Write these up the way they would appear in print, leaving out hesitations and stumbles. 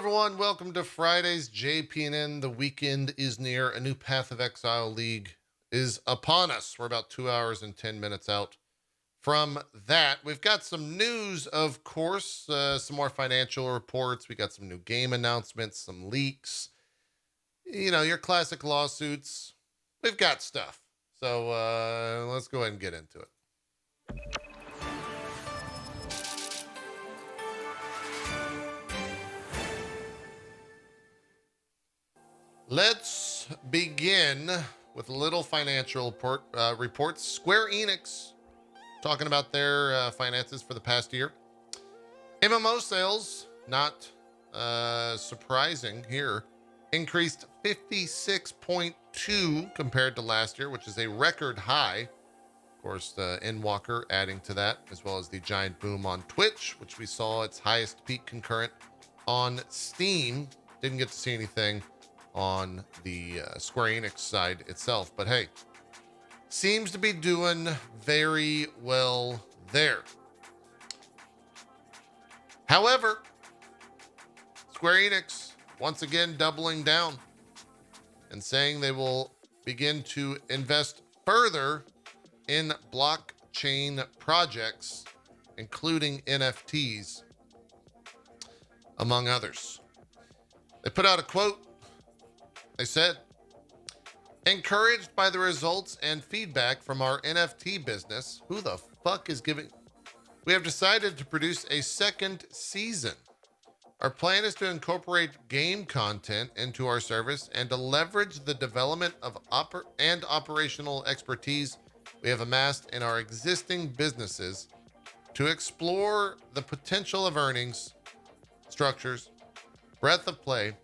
everyone. Welcome to Friday's JPNN. The weekend is near. A new Path of Exile League is upon us. We're about 2 hours and 10 minutes out from that. We've got some news, of course, some more financial reports. We got some new game announcements, some leaks, your classic lawsuits. We've got stuff. So let's go ahead and get into it. Let's begin with a little financial reports. Square Enix talking about their finances for the past year. MMO sales, not surprising here, increased 56.2 compared to last year, which is a record high. Of course, Endwalker adding to that, as well as the giant boom on Twitch, which we saw its highest peak concurrent on Steam. Didn't get to see anything on the Square Enix side itself, but hey, seems to be doing very well there. However, Square Enix once again doubling down and saying they will begin to invest further in blockchain projects, including NFTs, among others. They put out a quote. They said, encouraged by the results and feedback from our NFT business, who the fuck is giving? We have decided to produce a second season. Our plan is to incorporate game content into our service and to leverage the development of operational expertise we have amassed in our existing businesses to explore the potential of earnings, structures, breadth of play,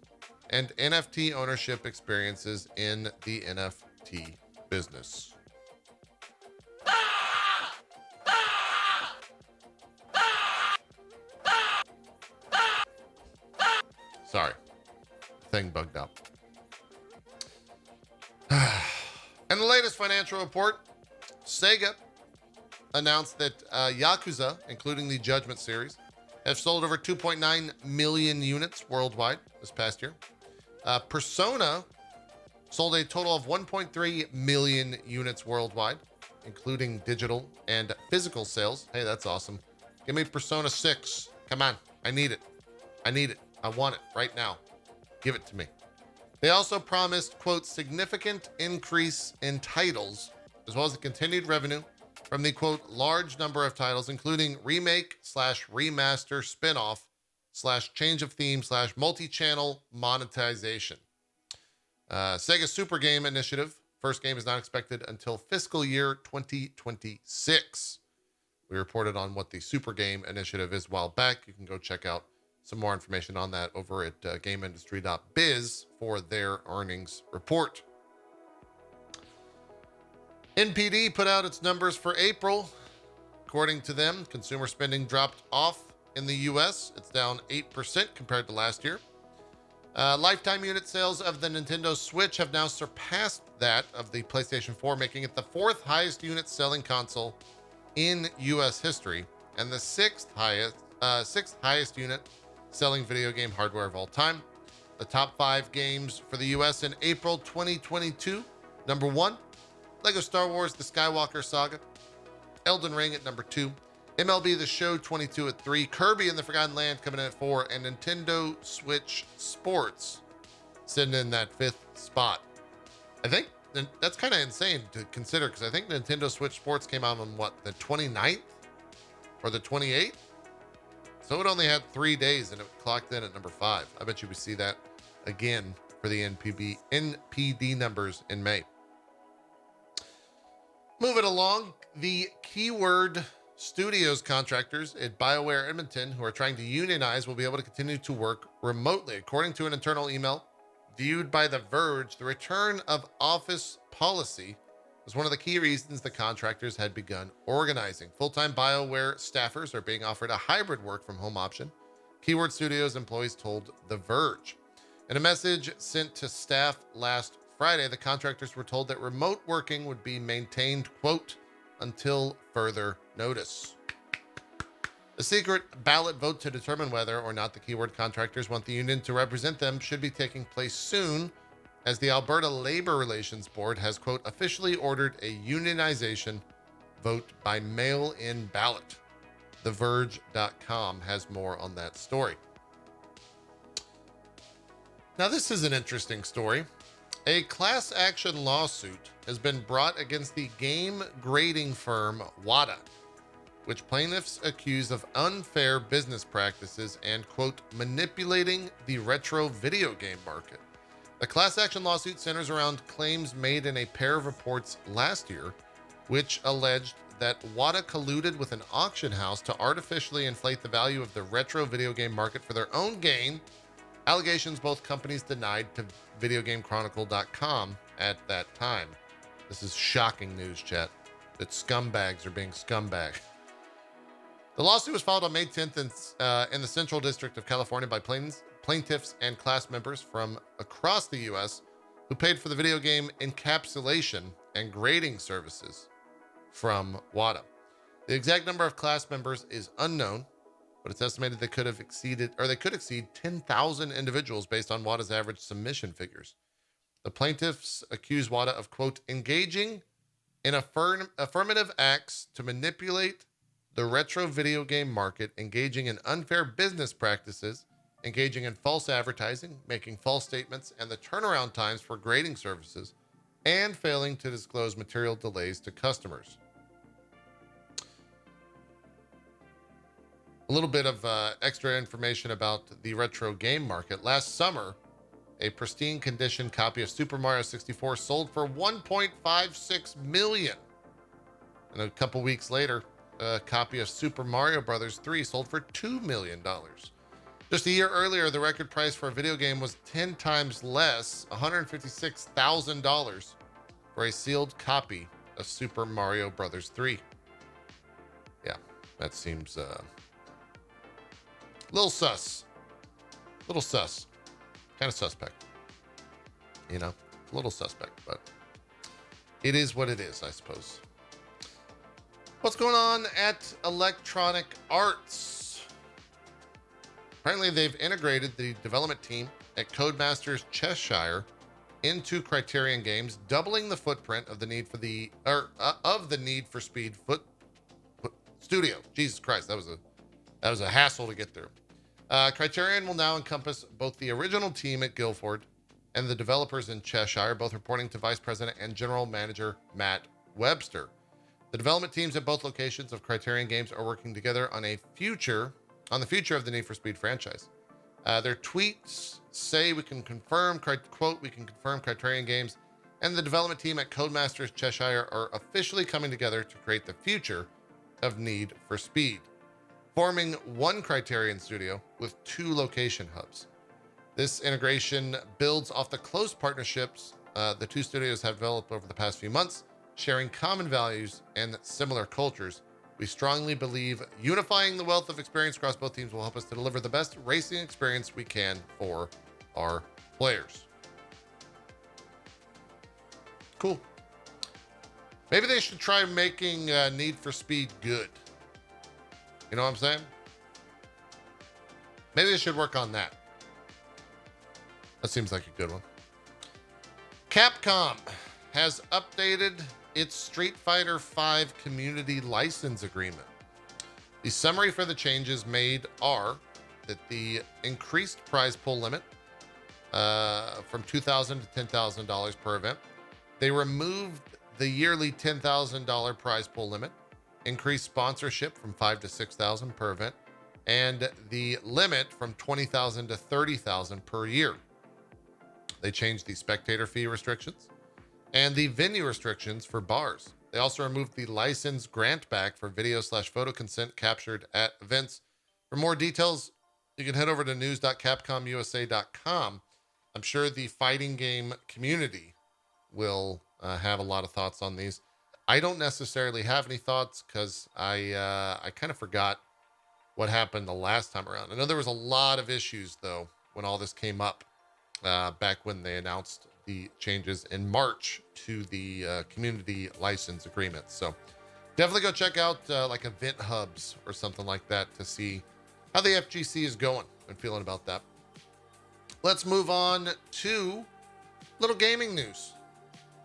and NFT ownership experiences in the NFT business. Sorry, thing bugged out. And the latest financial report, Sega announced that Yakuza, including the Judgment series, have sold over 2.9 million units worldwide this past year. Persona sold a total of 1.3 million units worldwide, including digital and physical sales. Hey, that's awesome. Give me Persona 6. Come on. I need it. I want it right now. Give it to me. They also promised, quote, significant increase in titles, as well as the continued revenue from the, quote, large number of titles, including remake / remaster spinoff / change of theme / multi-channel monetization. Sega Super Game Initiative. First game is not expected until fiscal year 2026. We reported on what the Super Game Initiative is a while back. You can go check out some more information on that over at GameIndustry.biz for their earnings report. NPD put out its numbers for April. According to them, consumer spending dropped off in the US. It's down 8% compared to last year. Lifetime unit sales of the Nintendo Switch have now surpassed that of the PlayStation 4, making it the fourth highest unit selling console in US history and the sixth highest unit selling video game hardware of all time. The top 5 games for the US in April 2022. Number 1, Lego Star Wars The Skywalker Saga. Elden Ring at number 2. MLB The Show 22 at 3. Kirby and the Forgotten Land coming in at 4. And Nintendo Switch Sports sitting in that 5th spot. I think that's kind of insane to consider, because I think Nintendo Switch Sports came out on the 29th or the 28th? So it only had 3 days and it clocked in at number 5. I bet you we see that again for the NPD numbers in May. Moving along, the Keyword Studios contractors at BioWare Edmonton who are trying to unionize will be able to continue to work remotely. According to an internal email viewed by The Verge, the return of office policy was one of the key reasons the contractors had begun organizing. Full-time BioWare staffers are being offered a hybrid work from home option, Keyword Studios employees told The Verge. In a message sent to staff last Friday, the contractors were told that remote working would be maintained, quote, until further notice. A secret ballot vote to determine whether or not the keyword contractors want the union to represent them should be taking place soon, as the Alberta Labor Relations Board has, quote, officially ordered a unionization vote by mail-in ballot. TheVerge.com has more on that story. Now, this is an interesting story. A class action lawsuit has been brought against the game grading firm WADA, which plaintiffs accuse of unfair business practices and, quote, manipulating the retro video game market. The class action lawsuit centers around claims made in a pair of reports last year, which alleged that WADA colluded with an auction house to artificially inflate the value of the retro video game market for their own gain. Allegations both companies denied to VideoGameChronicle.com at that time. This is shocking news, chat, that scumbags are being scumbag. The lawsuit was filed on May 10th in the Central District of California by plaintiffs and class members from across the U.S. who paid for the video game encapsulation and grading services from WADA. The exact number of class members is unknown, but it's estimated they could exceed 10,000 individuals based on WADA's average submission figures. The plaintiffs accuse WADA of, quote, engaging in affirmative acts to manipulate the retro video game market, engaging in unfair business practices, engaging in false advertising, making false statements, and the turnaround times for grading services, and failing to disclose material delays to customers. A little bit of extra information about the retro game market. Last summer, a pristine condition copy of Super Mario 64 sold for $1.56 million. And a couple weeks later, a copy of Super Mario Bros. 3 sold for $2 million. Just a year earlier, the record price for a video game was 10 times less, $156,000 for a sealed copy of Super Mario Bros. 3. Yeah, that seems little sus. Little sus. Kind of suspect. You know, a little suspect, but it is what it is, I suppose. What's going on at Electronic Arts? Apparently, they've integrated the development team at Codemasters Cheshire into Criterion Games, doubling the footprint of the Need for Speed Studio. Jesus Christ, that was a hassle to get through. Criterion will now encompass both the original team at Guildford and the developers in Cheshire, both reporting to Vice President and General Manager Matt Webster. The development teams at both locations of Criterion Games are working together on the future of the Need for Speed franchise. Their tweets say we can confirm, quote, we can confirm Criterion Games and the development team at Codemasters Cheshire are officially coming together to create the future of Need for Speed, forming one Criterion studio with 2 location hubs. This integration builds off the close partnerships the 2 studios have developed over the past few months, sharing common values and similar cultures. We strongly believe unifying the wealth of experience across both teams will help us to deliver the best racing experience we can for our players. Cool. Maybe they should try making Need for Speed good. You know what I'm saying? Maybe they should work on that. That seems like a good one. Capcom has updated its Street Fighter V community license agreement. The summary for the changes made are that the increased prize pool limit from $2,000 to $10,000 per event. They removed the yearly $10,000 prize pool limit, increased sponsorship from $5,000 to $6,000 per event, and the limit from $20,000 to $30,000 per year. They changed the spectator fee restrictions and the venue restrictions for bars. They also removed the license grant back for video/photo consent captured at events. For more details, you can head over to news.capcomusa.com. I'm sure the fighting game community will have a lot of thoughts on these. I don't necessarily have any thoughts because I kind of forgot what happened the last time around. I know there was a lot of issues, though, when all this came up back when they announced the changes in March to the community license agreement. So Definitely go check out like event hubs or something like that to see how the FGC is going and feeling about that. Let's move on to little gaming news.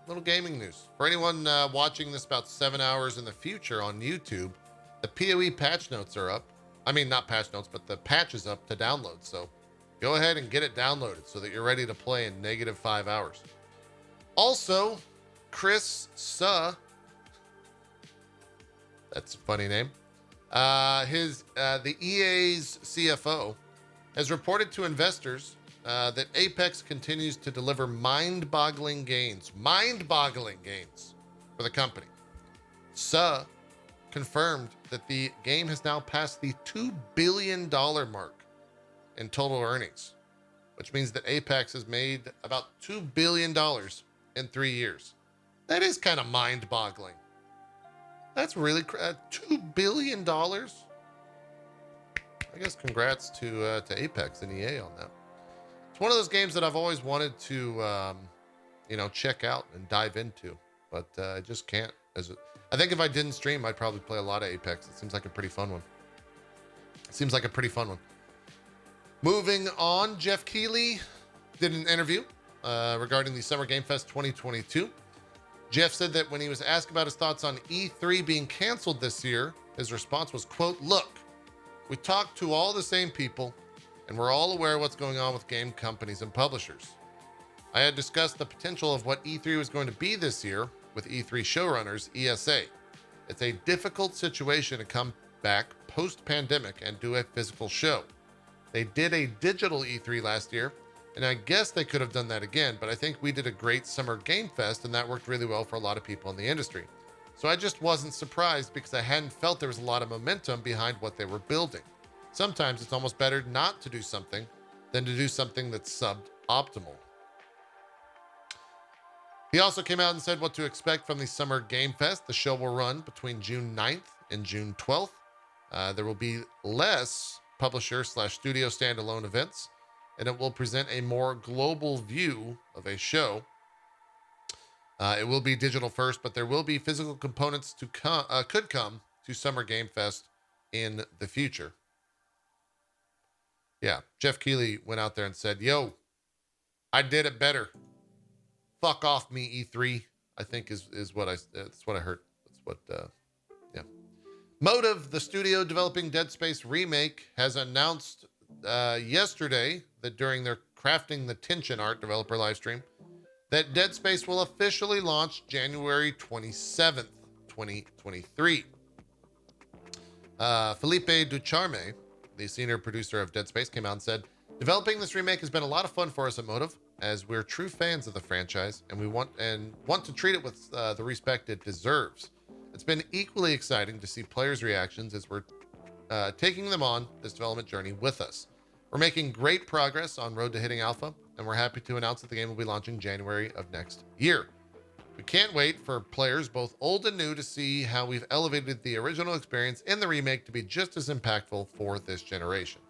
Little gaming news. For anyone watching this about 7 hours in the future on YouTube, the PoE patch notes are up. I mean, not patch notes, but the patch is up to download. So go ahead and get it downloaded so that you're ready to play in -5 hours. Also, Chris Suh, that's a funny name, the EA's CFO has reported to investors that Apex continues to deliver mind-boggling gains for the company. Suh confirmed that the game has now passed the $2 billion mark in total earnings, which means that Apex has made about $2 billion in 3 years. That is kind of mind-boggling. That's really $2 billion. I guess congrats to Apex and EA on that. It's one of those games that I've always wanted to, check out and dive into, but I just can't. I think if I didn't stream, I'd probably play a lot of Apex. It seems like a pretty fun one. Moving on, Jeff Keighley did an interview regarding the Summer Game Fest 2022. Jeff said that when he was asked about his thoughts on E3 being canceled this year, his response was, quote, "Look, we talked to all the same people, and we're all aware of what's going on with game companies and publishers. I had discussed the potential of what E3 was going to be this year with E3 showrunners, ESA. It's a difficult situation to come back post-pandemic and do a physical show. They did a digital E3 last year, and I guess they could have done that again, but I think we did a great Summer Game Fest, and that worked really well for a lot of people in the industry. So I just wasn't surprised because I hadn't felt there was a lot of momentum behind what they were building. Sometimes it's almost better not to do something than to do something that's suboptimal." He also came out and said what to expect from the Summer Game Fest. The show will run between June 9th and June 12th. There will be less publisher/studio standalone events, and it will present a more global view of a show. It will be digital first, but there will be physical components could come to Summer Game Fest in the future. Yeah, Jeff Keighley went out there and said, "Yo, I did it better. Fuck off me, E3." I think that's what I heard. That's what, yeah. Motive, the studio developing Dead Space Remake, has announced yesterday that during their Crafting the Tension art developer livestream, that Dead Space will officially launch January 27th, 2023. Felipe Ducharme, the senior producer of Dead Space, came out and said, "Developing this remake has been a lot of fun for us at Motive, as we're true fans of the franchise, and we want to treat it with the respect it deserves. It's been equally exciting to see players' reactions as we're taking them on this development journey with us. We're making great progress on road to hitting alpha, and we're happy to announce that the game will be launching January of next year. We can't wait for players, both old and new, to see how we've elevated the original experience in the remake to be just as impactful for this generation."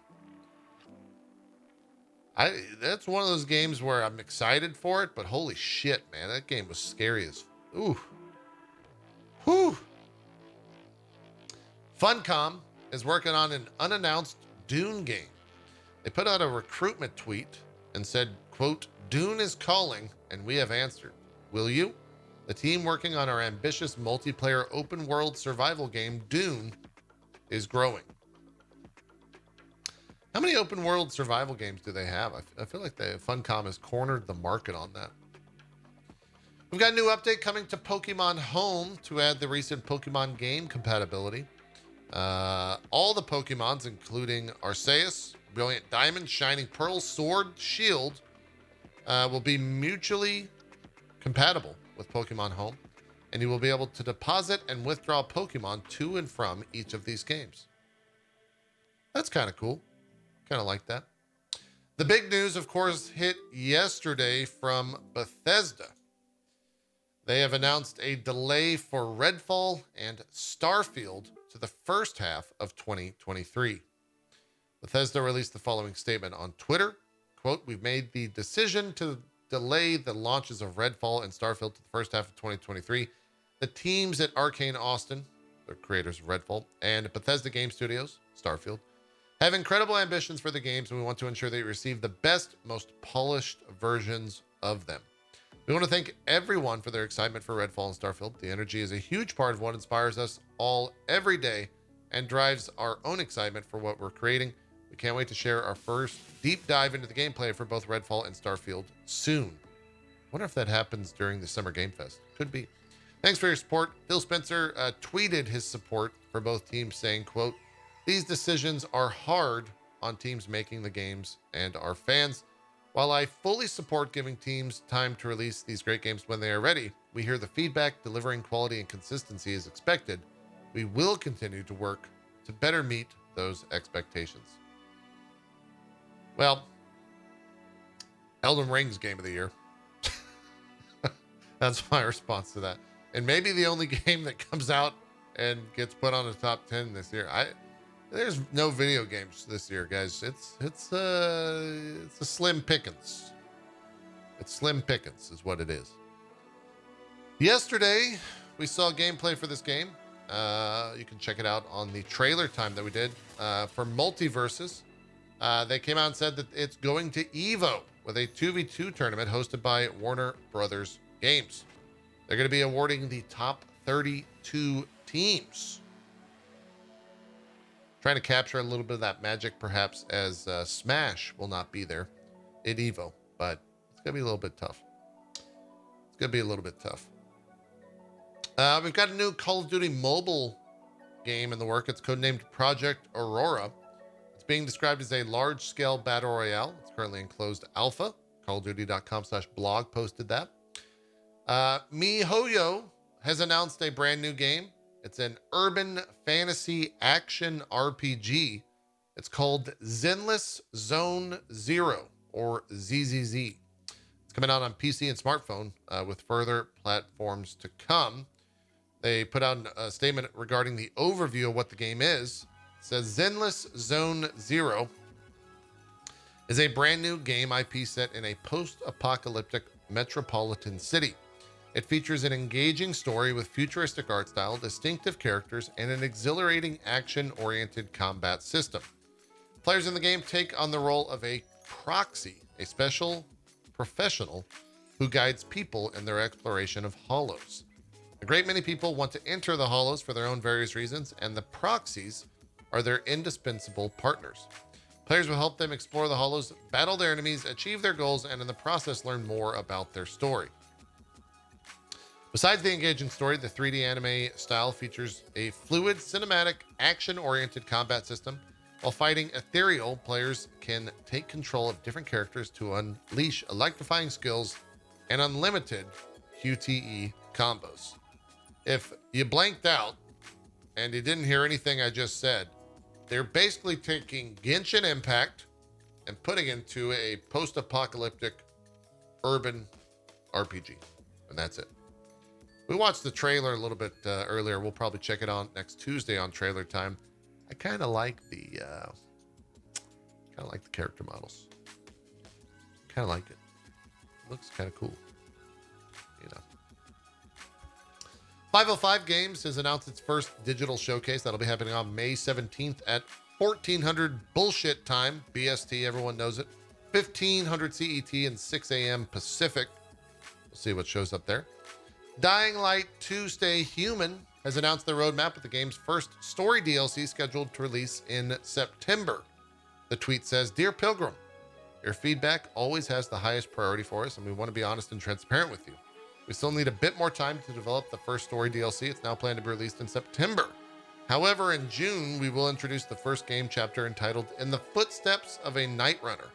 That's one of those games where I'm excited for it, but holy shit, man, that game was scary as ooh. Whew. Funcom is working on an unannounced Dune game. They put out a recruitment tweet and said, quote, "Dune is calling, and we have answered. Will you? The team working on our ambitious multiplayer open world survival game, Dune, is growing." How many open world survival games do they have? I feel like Funcom has cornered the market on that. We've got a new update coming to Pokemon Home to add the recent Pokemon game compatibility. All the Pokemons, including Arceus, Brilliant Diamond, Shining Pearl, Sword, Shield, will be mutually compatible with Pokemon Home, and you will be able to deposit and withdraw Pokemon to and from each of these games. That's kind of cool. Kind of like that. The big news, of course, hit yesterday from Bethesda. They have announced a delay for Redfall and Starfield to the first half of 2023. Bethesda released the following statement on Twitter. Quote, "We've made the decision to delay the launches of Redfall and Starfield to the first half of 2023. The teams at Arcane Austin the creators of Redfall, and Bethesda Game Studios, Starfield, have incredible ambitions for the games, and we want to ensure that you receive the best, most polished versions of them. We want to thank everyone for their excitement for Redfall and Starfield. The energy is a huge part of what inspires us all every day and drives our own excitement for what we're creating. We can't wait to share our first deep dive into the gameplay for both Redfall and Starfield soon. Wonder if that happens during the Summer Game Fest. Could be. Thanks for your support. Phil Spencer tweeted his support for both teams, saying, quote, "These decisions are hard on teams making the games and our fans. While I fully support giving teams time to release these great games when they are ready, we hear the feedback, delivering quality and consistency is expected. We will continue to work to better meet those expectations." Well, Elden Ring's game of the year. That's my response to that. And maybe the only game that comes out and gets put on the top 10 this year. There's no video games this year, guys. It's a slim pickings. It's slim pickings is what it is. Yesterday, we saw gameplay for this game. You can check it out on the trailer time that we did for Multiverses. They came out and said that it's going to EVO with a 2v2 tournament hosted by Warner Brothers Games. They're going to be awarding the top 32 teams. Trying to capture a little bit of that magic, perhaps, as Smash will not be there at EVO, but it's going to be a little bit tough. It's going to be a little bit tough. We've got a new Call of Duty mobile game in the work. It's codenamed Project Aurora. It's being described as a large-scale battle royale. It's currently in closed alpha. CallOfDuty.com/blog posted that. MiHoYo has announced a brand new game. It's an urban fantasy action RPG. It's called Zenless Zone Zero, or ZZZ. It's coming out on PC and smartphone with further platforms to come. They put out a statement regarding the overview of what the game is. It says Zenless Zone Zero is a brand new game IP set in a post-apocalyptic metropolitan city. It features an engaging story with futuristic art style, distinctive characters, and an exhilarating action-oriented combat system. Players in the game take on the role of a proxy, a special professional who guides people in their exploration of hollows. A great many people want to enter the hollows for their own various reasons, and the proxies are their indispensable partners. Players will help them explore the hollows, battle their enemies, achieve their goals, and in the process learn more about their story. Besides the engaging story, the 3D anime style features a fluid, cinematic, action-oriented combat system. While fighting ethereal, players can take control of different characters to unleash electrifying skills and unlimited QTE combos. If you blanked out and you didn't hear anything I just said, they're basically taking Genshin Impact and putting it into a post-apocalyptic urban RPG. And that's it. We watched the trailer a little bit earlier. We'll probably check it out next Tuesday on trailer time. I kind of like the character models. Kind of like it. Looks kind of cool. You know. 505 Games has announced its first digital showcase. That'll be happening on May 17th at 1400 bullshit time, BST, everyone knows it. 1500 CET and 6 a.m. Pacific. We'll see what shows up there. Dying Light 2 Stay Human has announced their roadmap with the game's first story DLC scheduled to release in September. The tweet says, "Dear Pilgrim, your feedback always has the highest priority for us, and we want to be honest and transparent with you. We still need a bit more time to develop the first story DLC. It's now planned to be released in September. However, in June, we will introduce the first game chapter entitled In the Footsteps of a Night Runner,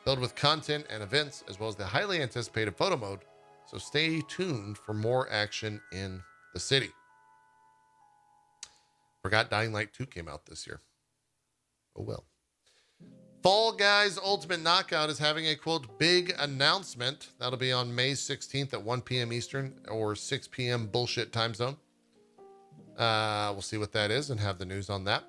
filled with content and events, as well as the highly anticipated photo mode. So stay tuned for more action in the city." Forgot Dying Light 2 came out this year. Oh well. Fall Guys Ultimate Knockout is having a, quote, big announcement. That'll be on May 16th at 1 p.m. Eastern or 6 p.m. bullshit time zone. We'll see what that is and have the news on that.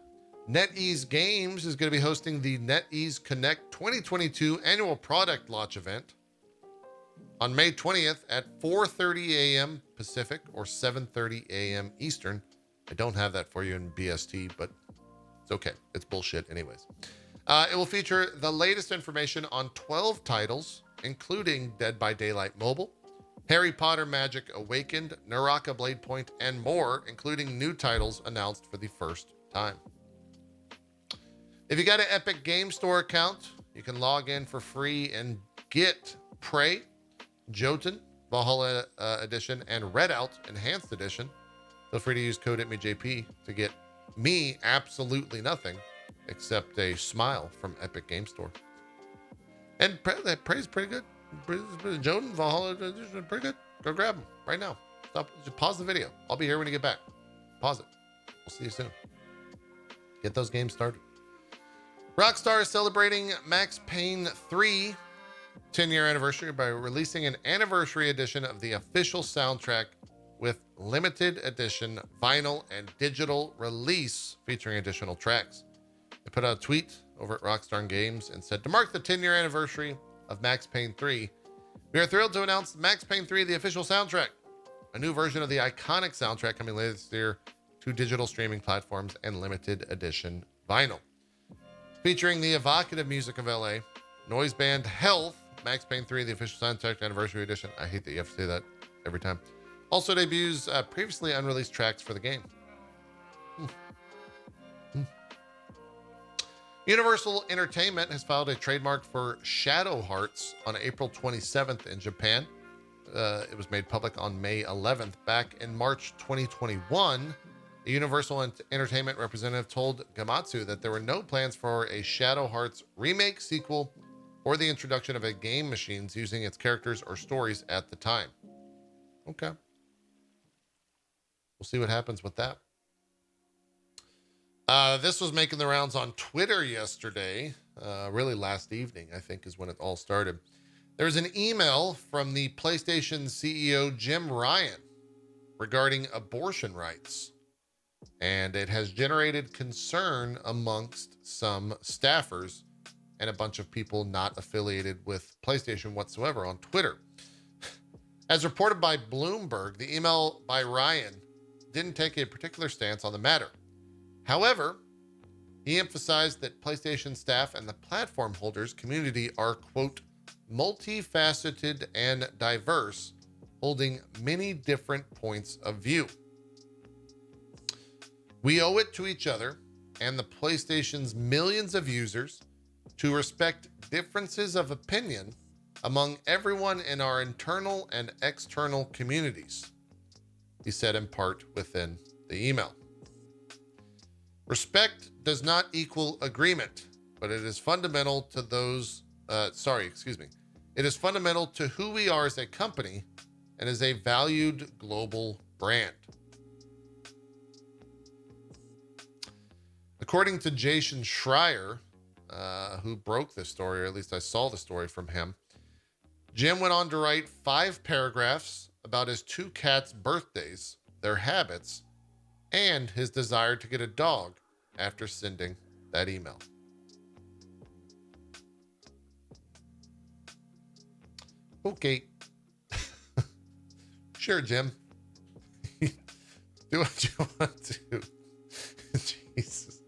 NetEase Games is going to be hosting the NetEase Connect 2022 annual product launch event on May 20th at 4:30 a.m. Pacific or 7:30 a.m. Eastern. I don't have that for you in BST, but it's okay. It's bullshit anyways. It will feature the latest information on 12 titles, including Dead by Daylight Mobile, Harry Potter Magic Awakened, Naraka Blade Point, and more, including new titles announced for the first time. If you got an Epic Game Store account, you can log in for free and get Prey, Jotun, Valhalla Edition, and Redout Enhanced Edition. Feel free to use code itmeJP to get me absolutely nothing except a smile from Epic Game Store. And Prey's pretty good. Jotun, Valhalla Edition, pretty good. Go grab them right now. Stop. Just pause the video. I'll be here when you get back. Pause it. We'll see you soon. Get those games started. Rockstar is celebrating Max Payne 3 10-year anniversary by releasing an anniversary edition of the official soundtrack with limited edition vinyl and digital release featuring additional tracks. They put out a tweet over at Rockstar Games and said, to mark the 10-year anniversary of Max Payne 3, we are thrilled to announce Max Payne 3, the official soundtrack, a new version of the iconic soundtrack coming later this year to digital streaming platforms and limited edition vinyl. Featuring the evocative music of LA, noise band Health, Max Payne 3, the official soundtrack anniversary edition. I hate that you have to say that every time. Also debuts previously unreleased tracks for the game. Universal Entertainment has filed a trademark for Shadow Hearts on April 27th in Japan. It was made public on May 11th. Back in March 2021, a Universal Entertainment representative told Gamatsu that there were no plans for a Shadow Hearts remake, sequel, or the introduction of a game machines using its characters or stories at the time. Okay. We'll see what happens with that. This was making the rounds on Twitter yesterday. Really last evening, I think, is when it all started. There was an email from the PlayStation CEO, Jim Ryan, regarding abortion rights. And it has generated concern amongst some staffers and a bunch of people not affiliated with PlayStation whatsoever on Twitter. As reported by Bloomberg, the email by Ryan didn't take a particular stance on the matter. However, he emphasized that PlayStation staff and the platform holders community are, quote, multifaceted and diverse, holding many different points of view. We owe it to each other and the PlayStation's millions of users to respect differences of opinion among everyone in our internal and external communities, he said in part within the email. Respect does not equal agreement, but it is fundamental to It is fundamental to who we are as a company and as a valued global brand. According to Jason Schreier, who broke this story, or at least I saw the story from him, Jim went on to write 5 paragraphs about his 2 cats' birthdays, their habits, and his desire to get a dog after sending that email. Okay. Sure, Jim. Do what you want to. Jesus.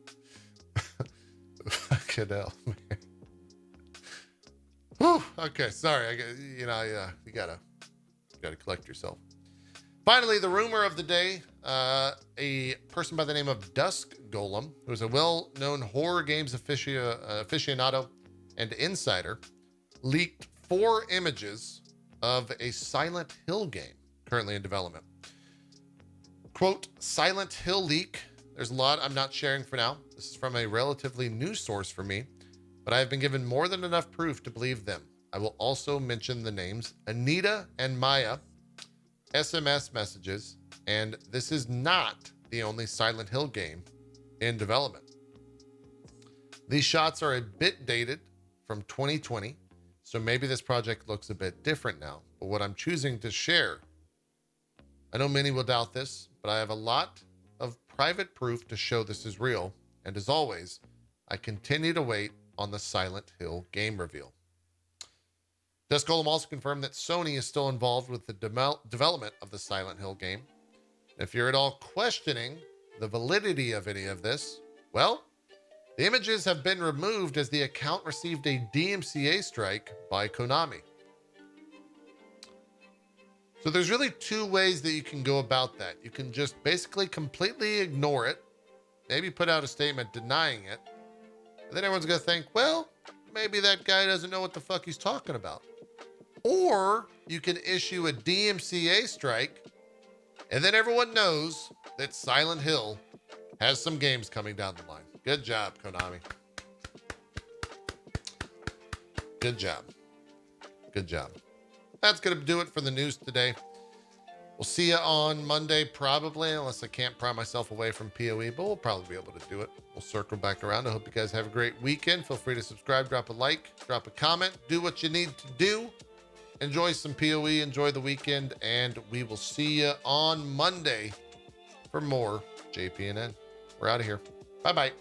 Fucking hell, man. Whew. Okay, sorry. You gotta collect yourself. Finally, the rumor of the day, a person by the name of Dusk Golem, who is a well-known horror games aficionado and insider, leaked 4 images of a Silent Hill game currently in development. Quote, Silent Hill leak. There's a lot I'm not sharing for now. This is from a relatively new source for me, but I have been given more than enough proof to believe them. I will also mention the names Anita and Maya, SMS messages, and this is not the only Silent Hill game in development. These shots are a bit dated from 2020, so maybe this project looks a bit different now. But what I'm choosing to share, I know many will doubt this, but I have a lot of private proof to show this is real. And as always, I continue to wait on the Silent Hill game reveal. Dusk Golem also confirmed that Sony is still involved with the development of the Silent Hill game. If you're at all questioning the validity of any of this? Well, the images have been removed as the account received a DMCA strike by Konami. So there's really two ways that you can go about that. You can just basically completely ignore it, maybe put out a statement denying it, and then everyone's going to think, well, maybe that guy doesn't know what the fuck he's talking about. Or you can issue a DMCA strike, and then everyone knows that Silent Hill has some games coming down the line. Good job, Konami. Good job. Good job. That's going to do it for the news today. We'll see you on Monday, probably, unless I can't pry myself away from PoE, but we'll probably be able to do it. We'll circle back around. I hope you guys have a great weekend. Feel free to subscribe, drop a like, drop a comment, do what you need to do. Enjoy some PoE, enjoy the weekend, and we will see you on Monday for more JPNN. We're out of here. Bye-bye.